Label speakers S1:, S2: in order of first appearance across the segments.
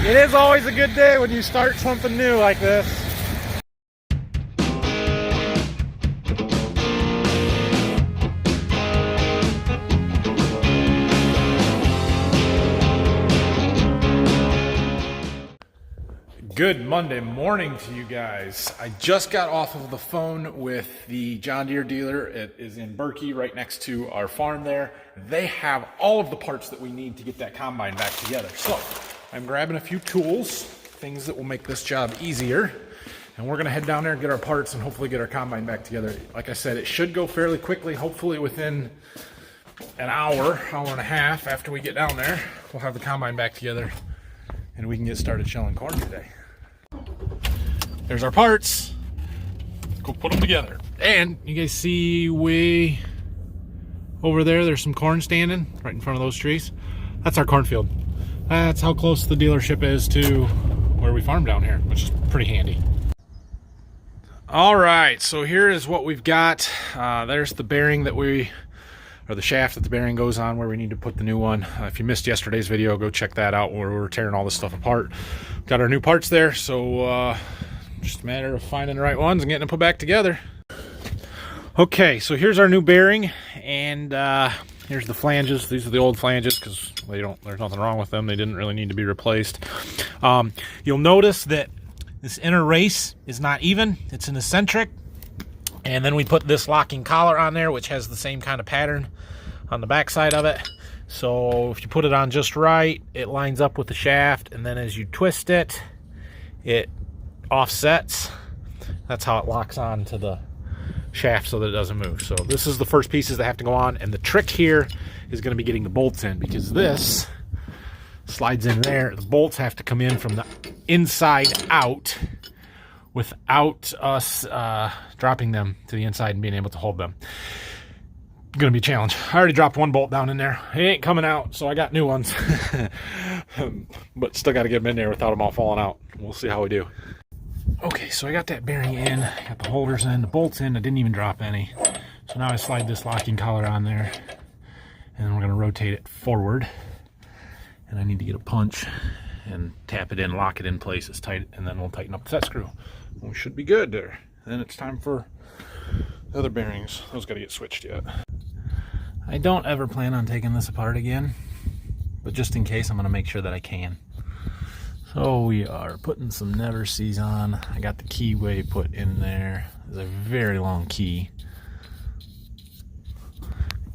S1: It is always a good day when you start something new like this. Good Monday morning to you guys. I just got off of the phone with the John Deere dealer. It is in Berkey, right next to our farm there. They have all of the parts that we need to get that combine back together. So I'm grabbing a few tools, things that will make this job easier. And we're gonna head down there and get our parts and hopefully get our combine back together. Like I said, it should go fairly quickly. Hopefully within an hour and a half after we get down there, we'll have the combine back together and we can get started shelling corn today. There's our parts. Let's go put them together. And you guys see way over there, there's some corn standing right in front of those trees. That's our cornfield. That's how close the dealership is to where we farm down here, which is pretty handy. All right, so here is what we've got. There's the bearing that or the shaft that the bearing goes on where we need to put the new one. If you missed yesterday's video, go check that out where we're tearing all this stuff apart. Got our new parts there, so just a matter of finding the right ones and getting them put back together. Okay, so here's our new bearing, and here's the flanges. These are the old flanges because there's nothing wrong with them. They didn't really need to be replaced. You'll notice that this inner race is not even. It's an eccentric. And then we put this locking collar on there, which has the same kind of pattern on the back side of it. So if you put it on just right, it lines up with the shaft, and then as you twist it, it offsets. That's how it locks on to the shaft so that it doesn't move. So this is the first pieces that have to go on, and the trick here is going to be getting the bolts in, because this slides in there. The bolts have to come in from the inside out without us dropping them to the inside and being able to hold them. Gonna be a challenge. I already dropped one bolt down in there. It ain't coming out, so I got new ones. But still got to get them in there without them all falling out. We'll see how we do. Okay, so I got that bearing in, got the holders in, the bolts in. I didn't even drop any. So now I slide this locking collar on there, and we're gonna rotate it forward. And I need to get a punch and tap it in, lock it in place as tight, and then we'll tighten up the set screw. We should be good there. Then it's time for the other bearings. Those got to get switched yet. I don't ever plan on taking this apart again, but just in case, I'm going to make sure that I can. So we are putting some never sees on. I got the keyway put in there. There's a very long key.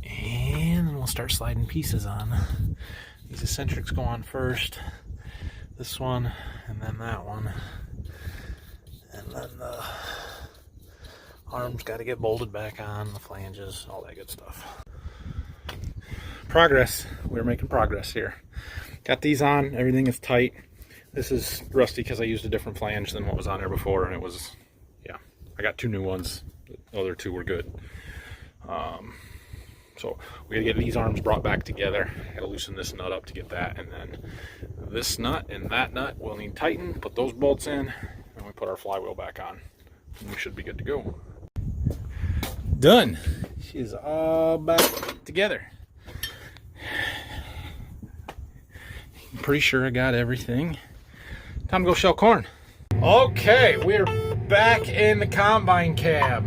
S1: And then we'll start sliding pieces on. These eccentrics go on first. This one, and then that one. And then the arms got to get bolted back on, the flanges, all that good stuff. Progress. We're making progress here. Got these on. Everything is tight. This is rusty because I used a different flange than what was on there before, and it was, yeah. I got two new ones. The other two were good. So we gotta get these arms brought back together. Gotta loosen this nut up to get that, and then this nut and that nut will need tightened. Put those bolts in, and we put our flywheel back on. And we should be good to go. Done. She's all back together. I'm pretty sure I got everything. Time to go shell corn. Okay, we're back in the combine cab.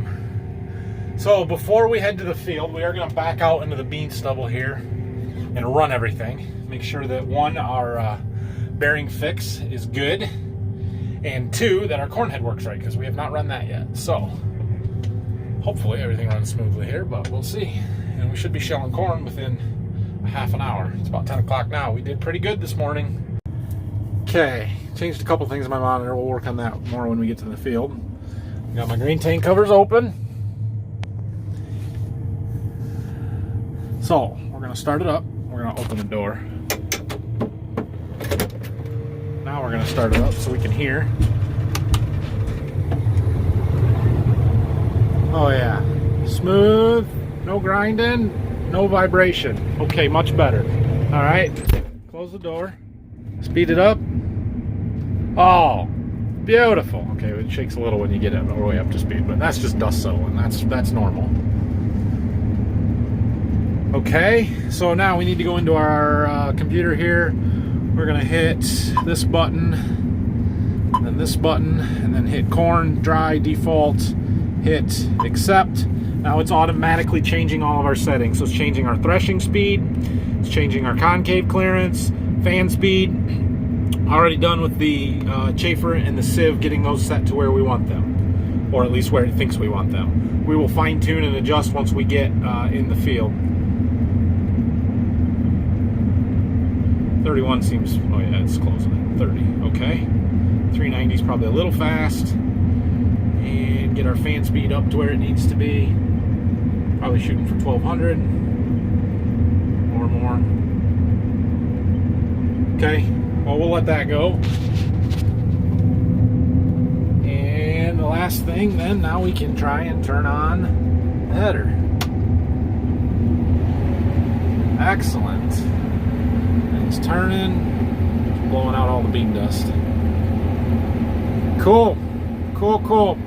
S1: So before we head to the field, we are going to back out into the bean stubble here and run everything. Make sure that one, our bearing fix is good, and two, that our corn head works right, because we have not run that yet. So hopefully everything runs smoothly here, but we'll see. And we should be shelling corn within a half an hour. It's about 10 o'clock now. We did pretty good this morning. Okay, changed a couple things in my monitor. We'll work on that more when we get to the field. Got my green tank covers open. So we're going to start it up. We're going to open the door. Now we're going to start it up so we can hear. Oh yeah, smooth, no grinding, no vibration. Okay, much better. All right, close the door, speed it up. Oh, beautiful. Okay, it shakes a little when you get it all the way up to speed, but that's just dust settling. That's normal. Okay, so now we need to go into our computer here. we're gonna hit this button, and then this button, and then hit corn, dry, default, hit accept. Now it's automatically changing all of our settings. So it's changing our threshing speed, it's changing our concave clearance, fan speed. Already done with the chafer and the sieve, getting those set to where we want them, or at least where it thinks we want them. We will fine tune and adjust once we get in the field. 31 seems, oh yeah, it's close. 30, okay. 390 is probably a little fast. And get our fan speed up to where it needs to be. Probably shooting for 1200 or more. Okay, well, we'll let that go. And the last thing then, now we can try and turn on the header. Excellent. It's turning, it's blowing out all the bean dust. Cool, cool, cool.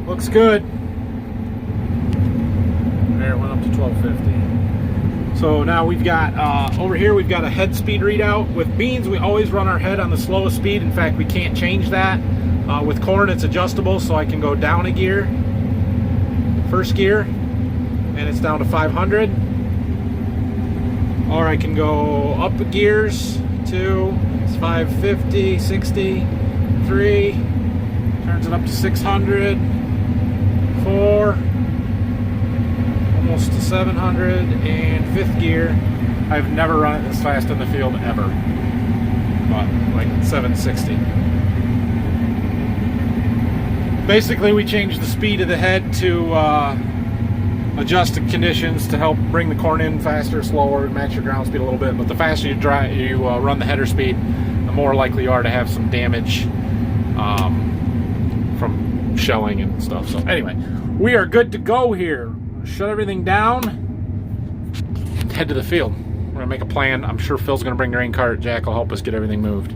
S1: Looks good. There, it went up to 1250. So now we've got, over here we've got a head speed readout. With beans, we always run our head on the slowest speed. In fact, we can't change that. With corn, it's adjustable, so I can go down a gear, first gear, and it's down to 500. Or I can go up gears to 550, 60, 3, turns it up to 600, 4, almost to 700, and fifth gear. I've never run it this fast in the field ever, but like 760. Basically, we changed the speed of the head to adjusted conditions to help bring the corn in faster, slower, match your ground speed a little bit. But the faster you run the header speed, the more likely you are to have some damage from shelling and stuff. So anyway, we are good to go here. Shut everything down, head to the field. We're gonna make a plan. I'm sure Phil's gonna bring the rain cart. Jack will help us get everything moved.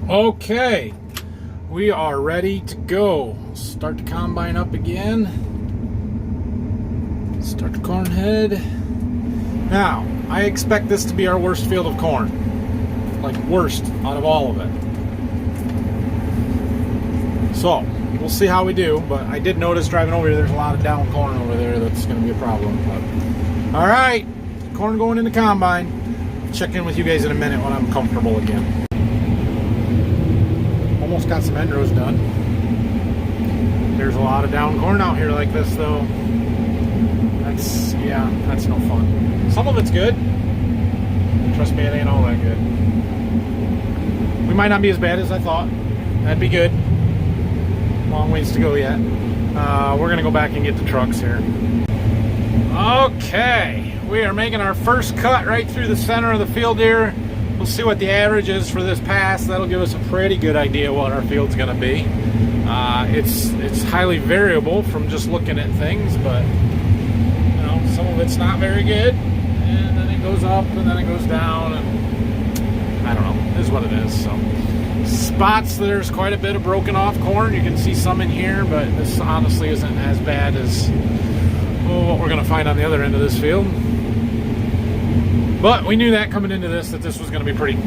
S1: Okay, we are ready to go. Start the combine up again. Start the corn head. Now, I expect this to be our worst field of corn. Like, worst out of all of it. So, we'll see how we do, but I did notice driving over here, there's a lot of down corn over there that's going to be a problem. But, all right, corn going in the combine. Check in with you guys in a minute when I'm comfortable again. Almost got some end rows done. There's a lot of down corn out here like this, though. That's no fun. Some of it's good. Trust me, it ain't all that good. We might not be as bad as I thought. That'd be good. Long ways to go yet. We're gonna go back and get the trucks here. Okay, we are making our first cut right through the center of the field here. We'll see what the average is for this pass. That'll give us a pretty good idea what our field's gonna be. It's highly variable from just looking at things, but some of it's not very good, and then it goes up, and then it goes down, and I don't know. It is what it is. So, spots, there's quite a bit of broken off corn. You can see some in here, but this honestly isn't as bad as what we're going to find on the other end of this field. But we knew that coming into this, that this was going to be pretty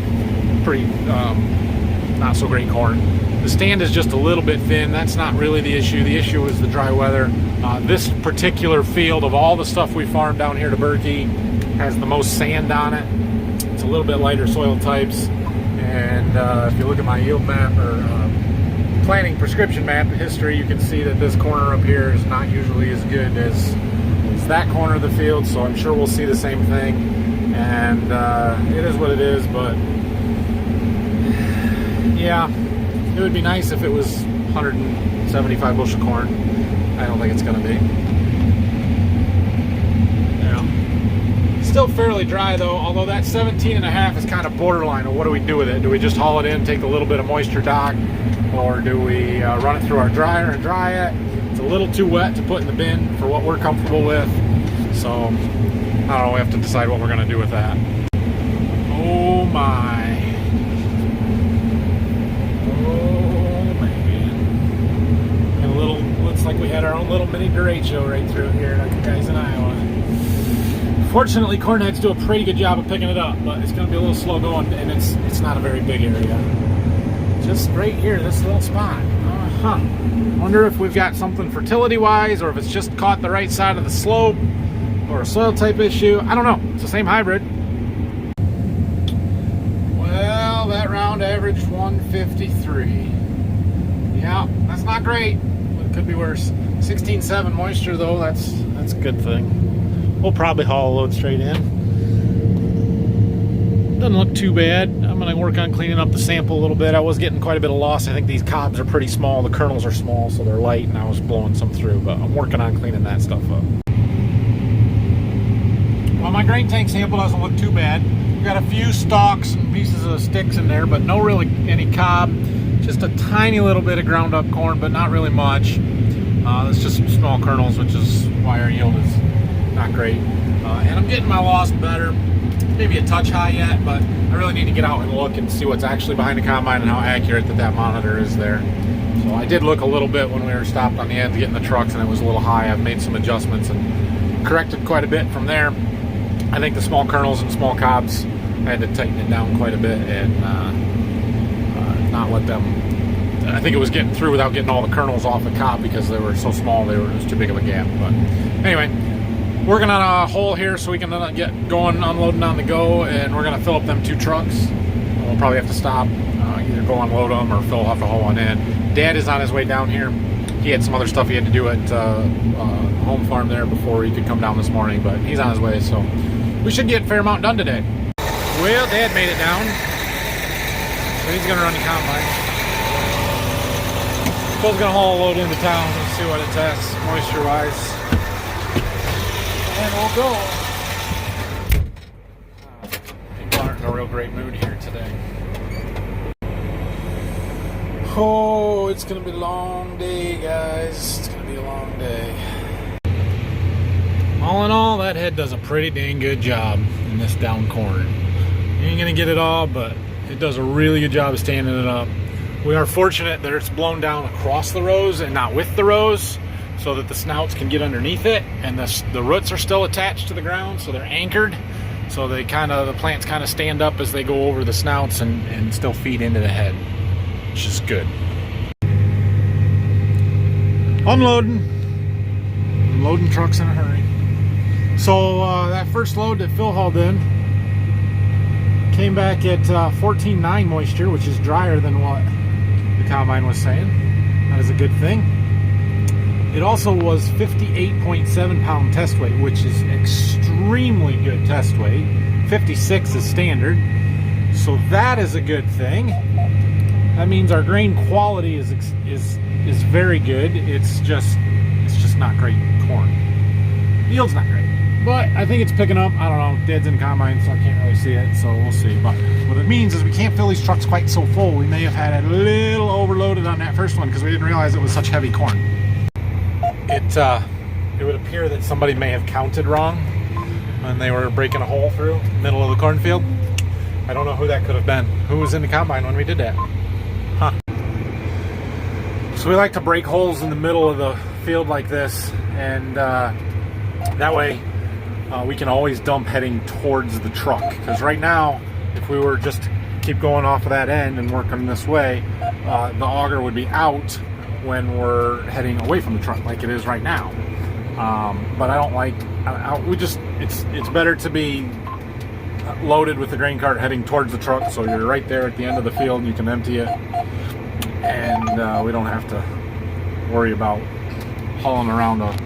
S1: not so great corn. The stand is just a little bit thin. That's not really the issue. The issue is the dry weather. This particular field, of all the stuff we farmed down here to Berkey, has the most sand on it. It's a little bit lighter soil types. And if you look at my yield map or planting prescription map history, you can see that this corner up here is not usually as good as that corner of the field. So I'm sure we'll see the same thing. And it is what it is, but yeah, it would be nice if it was 175 bushel corn. I don't think it's going to be. Yeah. Still fairly dry though, although that 17.5 is kind of borderline of what do we do with it? Do we just haul it in, take a little bit of moisture dock, or do we run it through our dryer and dry it? It's a little too wet to put in the bin for what we're comfortable with. So, I don't know, we have to decide what we're going to do with that. Oh my. Looks like we had our own little mini derecho right through here, like the guys in Iowa. Fortunately, corn heads do a pretty good job of picking it up, but it's going to be a little slow going, and it's not a very big area. Just right here, this little spot. Wonder if we've got something fertility-wise, or if it's just caught the right side of the slope, or a soil type issue. I don't know. It's the same hybrid. Well, that round averaged 153. Yeah, that's not great, but it could be worse. 16.7 moisture though, that's a good thing. We'll probably haul a load straight in. Doesn't look too bad. I'm gonna work on cleaning up the sample a little bit. I was getting quite a bit of loss. I think these cobs are pretty small. The kernels are small, so they're light, and I was blowing some through, but I'm working on cleaning that stuff up. Well, my grain tank sample doesn't look too bad. We've got a few stalks and pieces of sticks in there, but no really any cob. Just a tiny little bit of ground up corn, but not really much. It's just some small kernels, which is why our yield is not great. And I'm getting my loss better. Maybe a touch high yet, but I really need to get out and look and see what's actually behind the combine and how accurate that monitor is there. So I did look a little bit when we were stopped on the end to get in the trucks, and it was a little high. I've made some adjustments and corrected quite a bit from there. I think the small kernels and small cobs, I had to tighten it down quite a bit and not let them. I think it was getting through without getting all the kernels off the cob because they were so small. It was too big of a gap. But anyway, working on a hole here so we can get going, unloading on the go, and we're gonna fill up them 2 trucks. We'll probably have to stop, either go unload them or Phil will have to haul one in. Dad is on his way down here. He had some other stuff he had to do at home farm there before he could come down this morning, but he's on his way, so we should get a fair amount done today. Well, Dad made it down, so he's gonna run the combine. Phil's gonna haul a load into town and see what it tests moisture-wise. And we'll go. People aren't in a real great mood here today. Oh, it's gonna be a long day, guys. It's gonna be a long day. All in all, that head does a pretty dang good job in this down corn. You ain't gonna get it all, but it does a really good job of standing it up. We are fortunate that it's blown down across the rows and not with the rows, so that the snouts can get underneath it, and the roots are still attached to the ground, so they're anchored, so the plants kind of stand up as they go over the snouts and still feed into the head, which is good. Unloading trucks in a hurry. So that first load that Phil hauled in came back at 14.9 moisture, which is drier than what the combine was saying. That is a good thing. It also was 58.7 pound test weight, which is extremely good test weight. 56 is standard, so that is a good thing. That means our grain quality is very good. It's just not great corn. Yield's not great, but I think it's picking up. I don't know. Dad's in the combine, so I can't really see it, so we'll see. But what it means is we can't fill these trucks quite so full. We may have had a little overloaded on that first one because we didn't realize it was such heavy corn. It would appear that somebody may have counted wrong when they were breaking a hole through the middle of the cornfield. I don't know who that could have been. Who was in the combine when we did that? Huh. So we like to break holes in the middle of the field like this, and that way we can always dump heading towards the truck. Because right now, if we were just to keep going off of that end and working this way, the auger would be out when we're heading away from the truck like it is right now. But I don't like, it's better to be loaded with the grain cart heading towards the truck, so you're right there at the end of the field and you can empty it, and we don't have to worry about hauling around a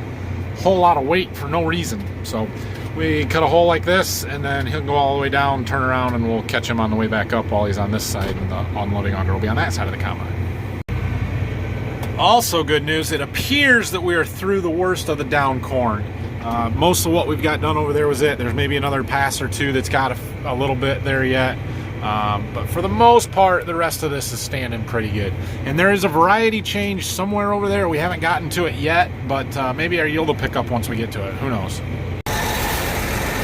S1: whole lot of weight for no reason. So we cut a hole like this, and then he'll go all the way down, turn around, and we'll catch him on the way back up while he's on this side, and the unloading auger will be on that side of the combine. Also good news, it appears that we are through the worst of the down corn. Most of what we've got done over there was it. There's maybe another pass or two that's got a little bit there yet. But for the most part, the rest of this is standing pretty good. And there is a variety change somewhere over there. We haven't gotten to it yet, but maybe our yield will pick up once we get to it. Who knows?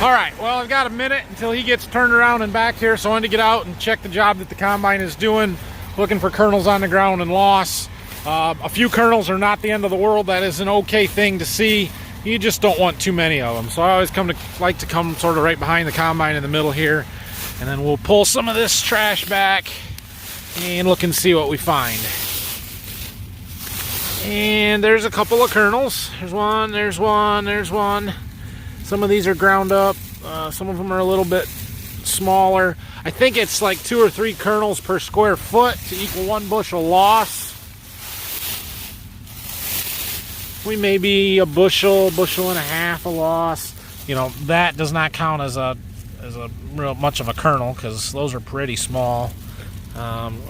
S1: All right, well, I've got a minute until he gets turned around and back here, so I wanted to get out and check the job that the combine is doing, looking for kernels on the ground and loss. A few kernels are not the end of the world. That is an okay thing to see. you just don't want too many of them. So I always like to come sort of right behind the combine in the middle here, and then we'll pull some of this trash back and look and see what we find. And there's a couple of kernels. There's one, there's one, there's one. Some of these are ground up. Some of them are a little bit smaller. I think it's like 2 or 3 kernels per square foot to equal 1 bushel loss. We may be a bushel and a half a loss. You know, that does not count as a real much of a kernel because those are pretty small.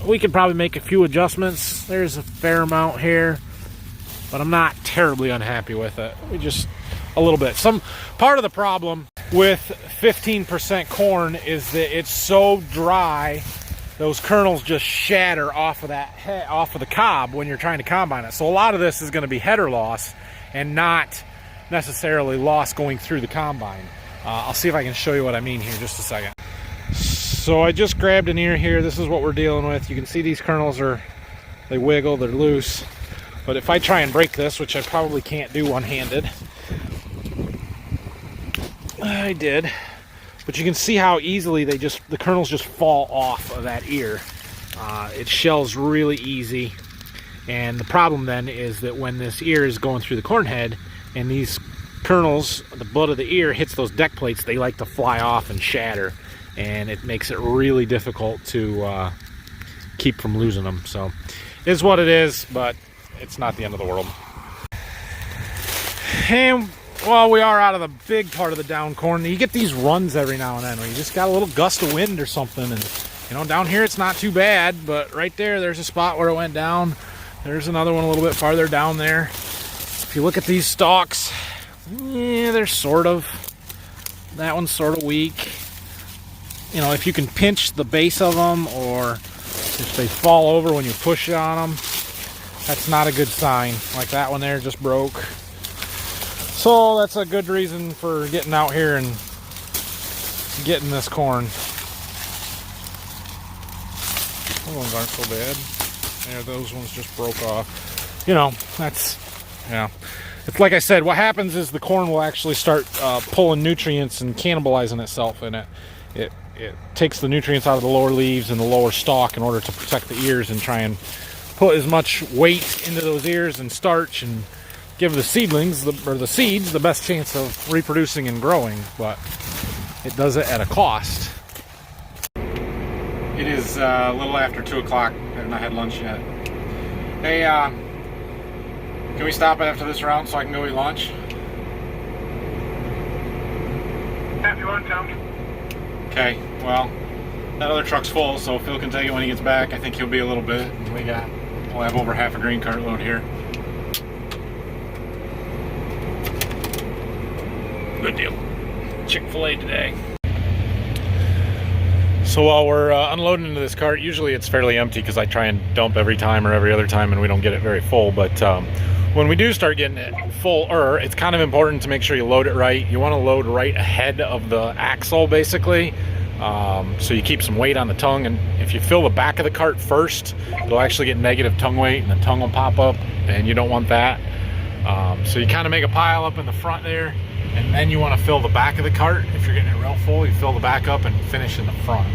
S1: We could probably make a few adjustments. There's a fair amount here, but I'm not terribly unhappy with it. We just a little bit. Some part of the problem with 15% corn is that it's so dry, those kernels just shatter off of the cob when you're trying to combine it. So a lot of this is going to be header loss and not necessarily loss going through the combine. I'll see if I can show you what I mean here in just a second. So I just grabbed an ear here. This is what we're dealing with. You can see these kernels they wiggle, they're loose. But if I try and break this, which I probably can't do one-handed, I did. But you can see how easily the kernels just fall off of that ear. It shells really easy. And the problem then is that when this ear is going through the corn head and these kernels, the butt of the ear hits those deck plates, they like to fly off and shatter. And it makes it really difficult to keep from losing them. So it is what it is, but it's not the end of the world. And well, we are out of the big part of the down corn. You get these runs every now and then where you just got a little gust of wind or something. And, you know, down here it's not too bad, but right there's a spot where it went down. There's another one a little bit farther down there. If you look at these stalks, yeah, they're that one's sort of weak. You know, if you can pinch the base of them or if they fall over when you push on them, that's not a good sign. Like that one there just broke. So that's a good reason for getting out here and getting this corn. Those ones aren't so bad. Yeah, those ones just broke off. You know, it's like I said, what happens is the corn will actually start pulling nutrients and cannibalizing itself in it. It takes the nutrients out of the lower leaves and the lower stalk in order to protect the ears and try and put as much weight into those ears and starch and give the seedlings or the seeds the best chance of reproducing and growing, but it does it at a cost. It is a little after 2 o'clock. I have not had lunch yet. Hey, can we stop after this round so I can go eat lunch?
S2: Yeah, if you want to.
S1: Okay, well, that other truck's full, so Phil can take it when he gets back. I think he'll be a little bit. We'll have over half a green cart load here. Good deal. Chick-fil-A today. So while we're unloading into this cart, usually it's fairly empty because I try and dump every time or every other time and we don't get it very full. But when we do start getting it fuller, it's kind of important to make sure you load it right. You want to load right ahead of the axle, basically, so you keep some weight on the tongue. And if you fill the back of the cart first, it'll actually get negative tongue weight and the tongue will pop up, and you don't want that. So you kind of make a pile up in the front there, and then you want to fill the back of the cart. If you're getting it real full, you fill the back up and finish in the front.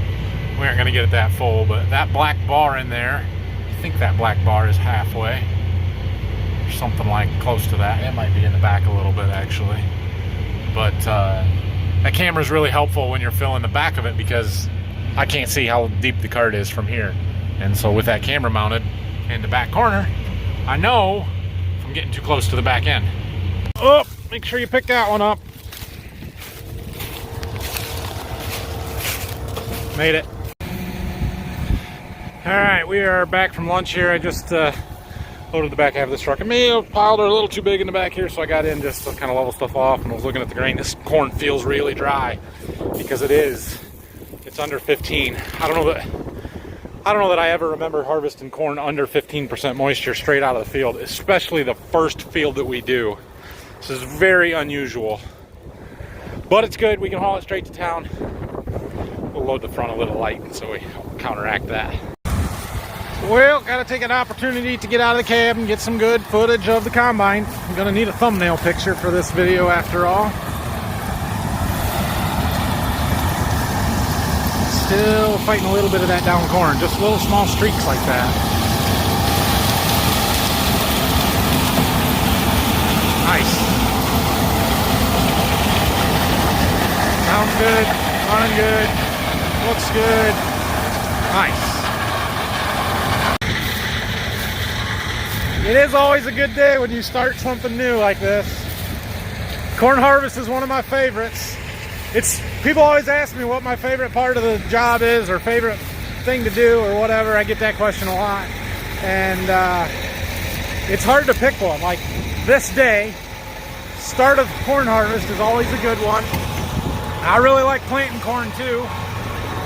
S1: We aren't going to get it that full, but that black bar in there, I think that black bar is halfway. Something like close to that. It might be in the back a little bit actually, but that camera is really helpful when you're filling the back of it because I can't see how deep the cart is from here, and so with that camera mounted in the back corner, I know if I'm getting too close to the back end. Oh, make sure you pick that one up. Made it. All right, we are back from lunch here. I just loaded the back half of this truck. I may have piled it a little too big in the back here, so I got in just to kind of level stuff off and was looking at the grain. This corn feels really dry because it's under 15. I don't know that I ever remember harvesting corn under 15% moisture straight out of the field, especially the first field that we do. This is very unusual, but it's good. We can haul it straight to town. We'll load the front a little light so we counteract that. Well, gotta take an opportunity to get out of the cab and get some good footage of the combine. I'm gonna need a thumbnail picture for this video after all. Still fighting a little bit of that down corn, just little small streaks like that. Nice. Sounds good, running good, looks good. Nice. It is always a good day when you start something new like this. Corn harvest is one of my favorites. People always ask me what my favorite part of the job is or favorite thing to do or whatever. I get that question a lot. And it's hard to pick one. Like this day, start of corn harvest is always a good one. I really like planting corn too.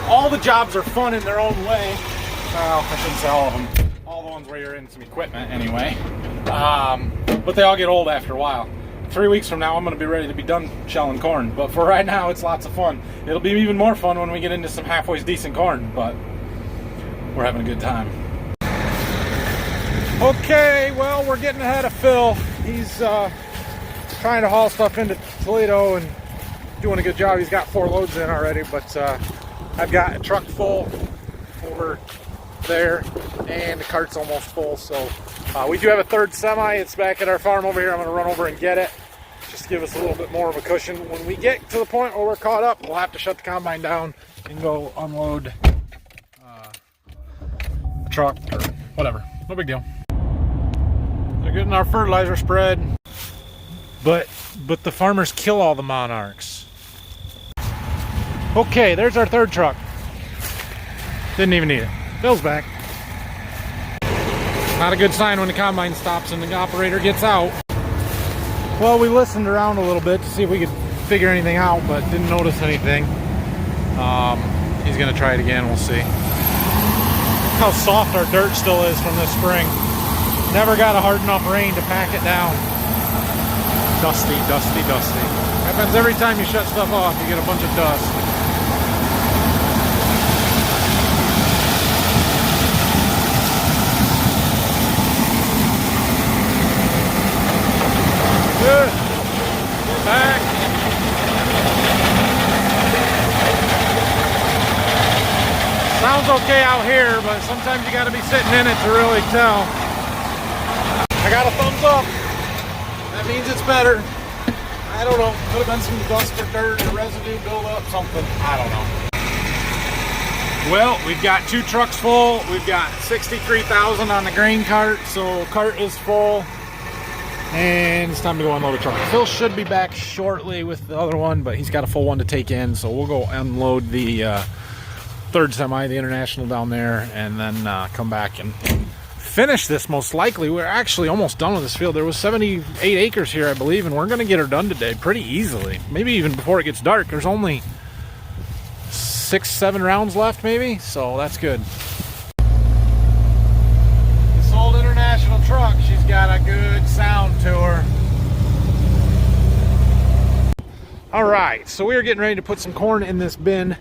S1: All the jobs are fun in their own way. Well, I shouldn't say all of them. All the ones where you're in some equipment anyway. But they all get old after a while. 3 weeks from now, I'm going to be ready to be done shelling corn. But for right now, it's lots of fun. It'll be even more fun when we get into some halfway decent corn. But we're having a good time. Okay, well, we're getting ahead of Phil. He's trying to haul stuff into Toledo and doing a good job. He's got 4 loads in already. But I've got a truck full over there, and the cart's almost full, so we do have a third semi. It's back at our farm over here. I'm going to run over and get it, just to give us a little bit more of a cushion. When we get to the point where we're caught up, we'll have to shut the combine down and go unload the truck or whatever. No big deal. They're getting our fertilizer spread, but the farmers kill all the monarchs. Okay, there's our third truck. Didn't even need it. Phil's back. Not a good sign when the combine stops and the operator gets out. Well, we listened around a little bit to see if we could figure anything out, but didn't notice anything. He's gonna try it again, we'll see. How soft our dirt still is from this spring. Never got a hard enough rain to pack it down. Dusty, dusty, dusty. Happens every time you shut stuff off, you get a bunch of dust. Good. Back. Sounds okay out here, but sometimes you got to be sitting in it to really tell. I got a thumbs up. That means it's better. I don't know. Could have been some dust or dirt or residue buildup, something. I don't know. Well, we've got 2 trucks full. We've got 63,000 on the grain cart, so cart is full. And it's time to go unload the truck. Phil should be back shortly with the other one, but he's got a full one to take in, so we'll go unload the third semi, the International down there, and then come back and finish this most likely. We're actually almost done with this field. There was 78 acres here, I believe, and we're going to get her done today pretty easily. Maybe even before it gets dark. There's only 6-7 rounds left, maybe, so that's good. International truck, she's got a good sound to her. All right, so we're getting ready to put some corn in this bin.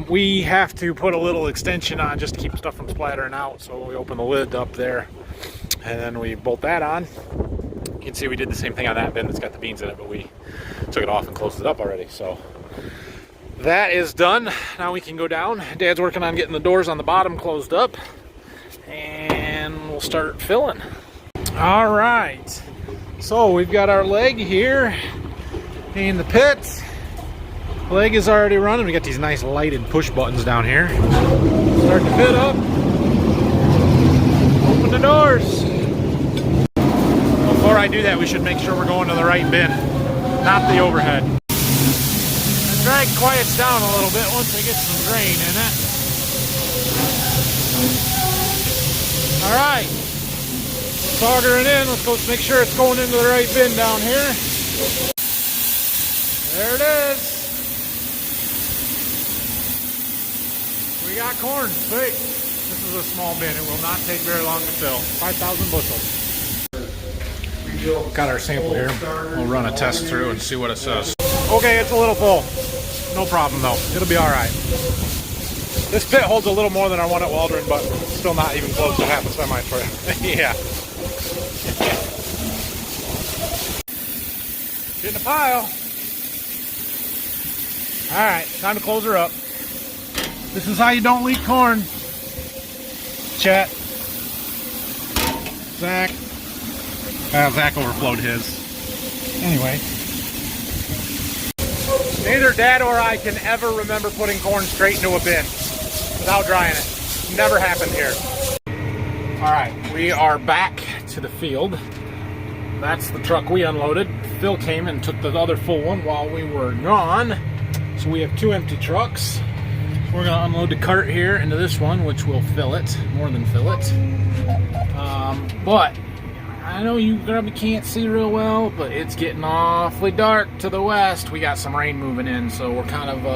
S1: We have to put a little extension on just to keep stuff from splattering out, so we open the lid up there and then we bolt that on. You can see we did the same thing on that bin that's got the beans in it, but we took it off and closed it up already. So that is done. Now we can go down. Dad's working on getting the doors on the bottom closed up, and we'll start filling. All right, so we've got our leg here in the pit. Leg is already running. We got these nice lighted push buttons down here. Start the pit up. Open the doors. Before I do that, we should make sure we're going to the right bin, not the overhead. The drag quiets down a little bit once we get some grain in it. All right, soldering in. Let's go make sure it's going into the right bin down here. There it is. We got corn. Sweet. This is a small bin. It will not take very long to fill. 5,000 bushels. Got our sample here. We'll run a test through and see what it says. Okay, it's a little full. No problem though. It'll be all right. This pit holds a little more than our one at Waldron, but still not even close to half a semi for you. Yeah. Get in the pile. All right, time to close her up. This is how you don't leak corn. Chet. Zach. Zach overflowed his. Anyway. Neither Dad or I can ever remember putting corn straight into a bin without drying it. Never happened here. All right, we are back to the field. That's the truck we unloaded. Phil came and took the other full one while we were gone. So we have 2 empty trucks. We're gonna unload the cart here into this one, which will fill it, more than fill it. But I know you probably can't see real well, but it's getting awfully dark to the west. We got some rain moving in, so we're kind of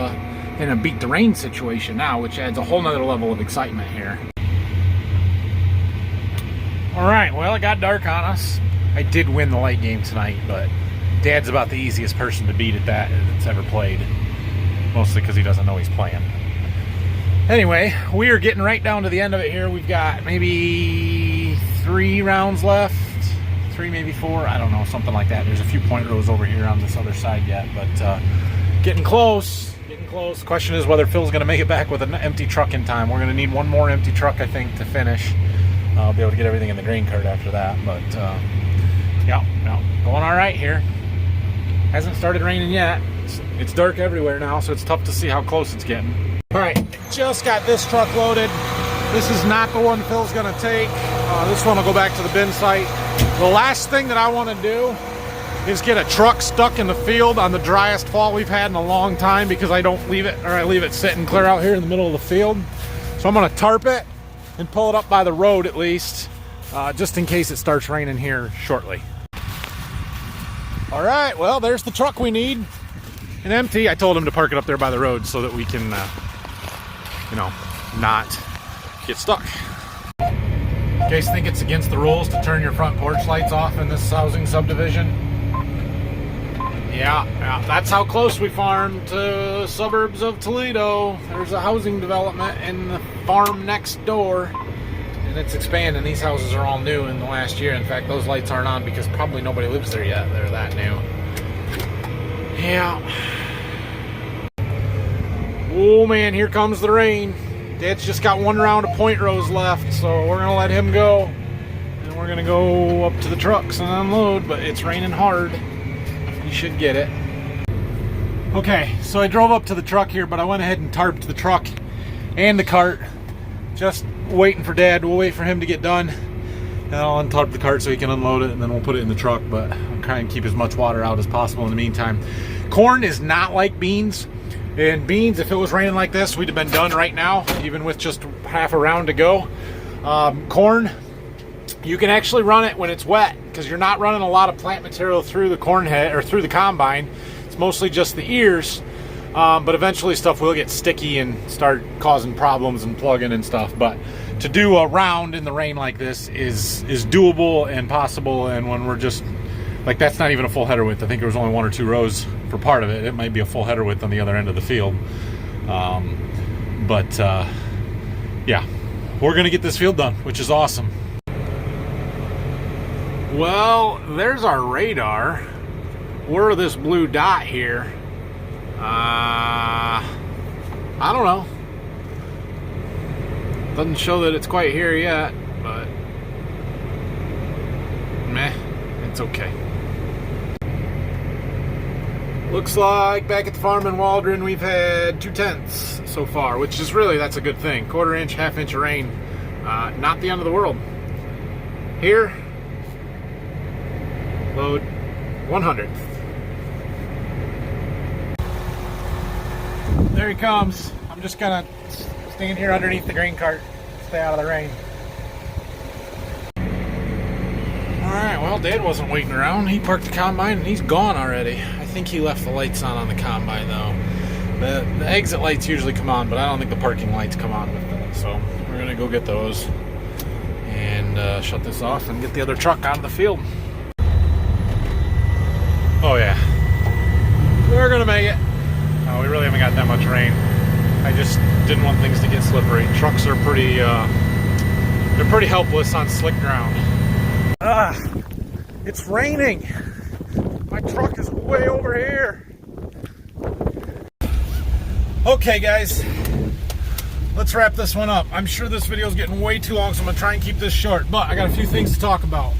S1: in a beat the rain situation now, which adds a whole nother level of excitement here. All right, well, it got dark on us. I did win the light game tonight, but Dad's about the easiest person to beat at that that's ever played. Mostly because he doesn't know he's playing. Anyway, we are getting right down to the end of it here. We've got maybe 3 rounds left. 3, maybe 4. I don't know, something like that. There's a few point rows over here on this other side yet, but getting close. Getting close. The question is whether Phil's going to make it back with an empty truck in time. We're going to need one more empty truck, I think, to finish. I'll be able to get everything in the grain cart after that. But, yeah, going all right here. Hasn't started raining yet. It's dark everywhere now, so it's tough to see how close it's getting. All right, just got this truck loaded. This is not the one Phil's gonna take. This one will go back to the bin site. The last thing that I want to do is get a truck stuck in the field on the driest fall we've had in a long time, because I don't leave it, or I leave it sitting clear out here in the middle of the field. So I'm gonna tarp it and pull it up by the road at least, just in case it starts raining here shortly. All right, well, there's the truck we need. And empty. I told him to park it up there by the road so that we can, not get stuck. You guys think it's against the rules to turn your front porch lights off in this housing subdivision? Yeah, that's how close we farm to suburbs of Toledo. There's a housing development in the farm next door, and it's expanding. These houses are all new in the last year. In fact, those lights aren't on because probably nobody lives there yet. They're that new. Yeah. Oh man, here comes the rain. Dad's just got 1 round of point rows left, so we're gonna let him go. And we're gonna go up to the trucks and unload, but it's raining hard. You should get it. Okay, so I drove up to the truck here, but I went ahead and tarped the truck and the cart. Just waiting for Dad. We'll wait for him to get done. And I'll untarp the cart so he can unload it, and then we'll put it in the truck, but I'm trying to keep as much water out as possible in the meantime. Corn is not like beans. And beans, if it was raining like this, we'd have been done right now, even with just half a round to go. Corn, you can actually run it when it's wet, because you're not running a lot of plant material through the corn head or through the combine. It's mostly just the ears, but eventually stuff will get sticky and start causing problems and plugging and stuff. But to do a round in the rain like this is doable and possible, and when we're just like, that's not even a full header width. I think there was only 1 or 2 rows for part of it. It might be a full header width on the other end of the field. Yeah, we're gonna get this field done, which is awesome. Well, there's our radar. We're this blue dot here. I don't know. Doesn't show that it's quite here yet, but meh, it's okay. Looks like back at the farm in Waldron we've had 2/10 so far, which is really, that's a good thing. 1/4 inch, 1/2 inch of rain. Not the end of the world. Here, load 100th. There he comes. I'm just gonna stand here underneath the grain cart, stay out of the rain. Alright, well, Dad wasn't waiting around. He parked the combine and he's gone already. I think he left the lights on the combine though. The exit lights usually come on, but I don't think the parking lights come on with it. So we're gonna go get those and shut this off and get the other truck out of the field. Oh yeah, we're gonna make it. Oh, we really haven't got that much rain. I just didn't want things to get slippery. Trucks are pretty they're pretty helpless on slick ground. It's raining. My truck is way over here. Okay, guys, let's wrap this one up. I'm sure this video is getting way too long, so I'm gonna try and keep this short, but I got a few things to talk about.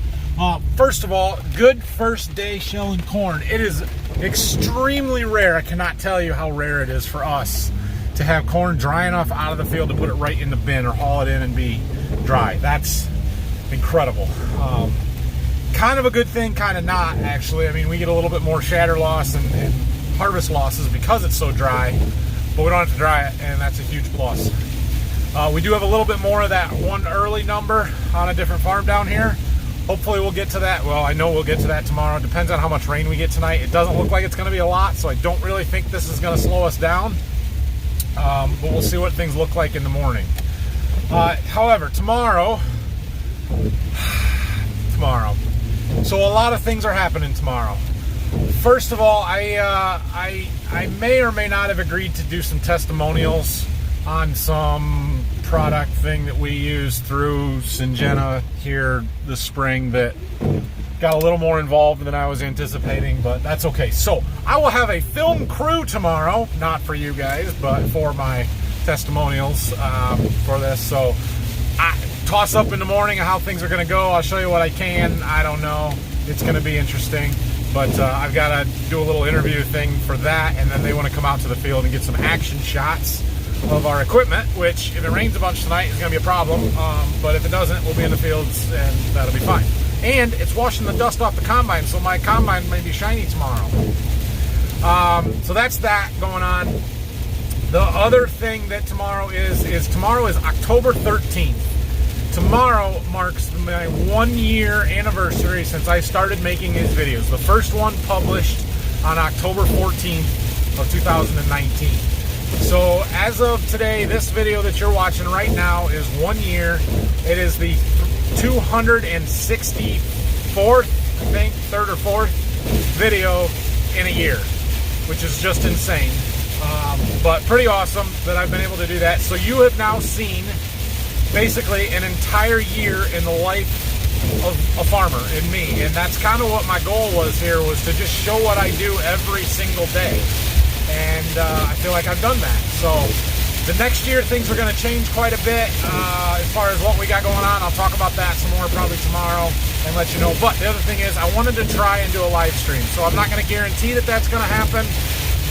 S1: First of all, good first day shelling corn. It is extremely rare. I cannot tell you how rare it is for us to have corn dry enough out of the field to put it right in the bin or haul it in and be dry. That's incredible. Kind of a good thing, kind of not, actually. I mean, we get a little bit more shatter loss and harvest losses because it's so dry, but we don't have to dry it, and that's a huge plus. We do have a little bit more of that one early number on a different farm down here. Hopefully we'll get to that. Well, I know we'll get to that tomorrow. It depends on how much rain we get tonight. It doesn't look like it's going to be a lot, so I don't really think this is going to slow us down. But we'll see what things look like in the morning. However, tomorrow. So a lot of things are happening tomorrow. First of all, I may or may not have agreed to do some testimonials on some product thing that we use through Syngenta here this spring that got a little more involved than I was anticipating, but that's okay. So I will have a film crew tomorrow, not for you guys, but for my testimonials for this. So I toss up in the morning how things are going to go. I'll show you what I can. I don't know. It's going to be interesting, but I've got to do a little interview thing for that, and then they want to come out to the field and get some action shots of our equipment, which if it rains a bunch tonight is going to be a problem, but if it doesn't, we'll be in the fields and that'll be fine. And it's washing the dust off the combine, so my combine may be shiny tomorrow. So that's that going on. The other thing that tomorrow is tomorrow is October 13th. Tomorrow marks my 1 year anniversary since I started making these videos. The first one published on October 14th of 2019. So as of today, this video that you're watching right now is 1 year. It is the 264th, I think, third or fourth video in a year, which is just insane. But pretty awesome that I've been able to do that. So you have now seen basically an entire year in the life of a farmer and me. And that's kind of what my goal was here, was to just show what I do every single day. And I feel like I've done that. So the next year things are going to change quite a bit as far as what we got going on. I'll talk about that some more probably tomorrow and let you know. But the other thing is I wanted to try and do a live stream. So I'm not going to guarantee that that's going to happen.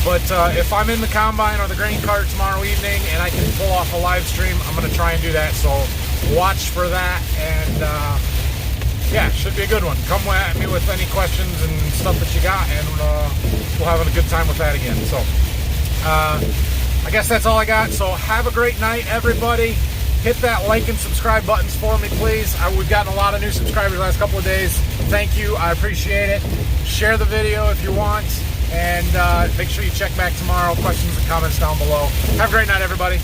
S1: But if I'm in the combine or the grain cart tomorrow evening and I can pull off a live stream, I'm going to try and do that. So watch for that. And yeah, should be a good one. Come at me with any questions and stuff that you got, and we'll have a good time with that again. So I guess that's all I got. So have a great night, everybody. Hit that like and subscribe buttons for me, please. We've gotten a lot of new subscribers the last couple of days. Thank you. I appreciate it. Share the video if you want. And make sure you check back tomorrow. Questions and comments down below. Have a great night, everybody.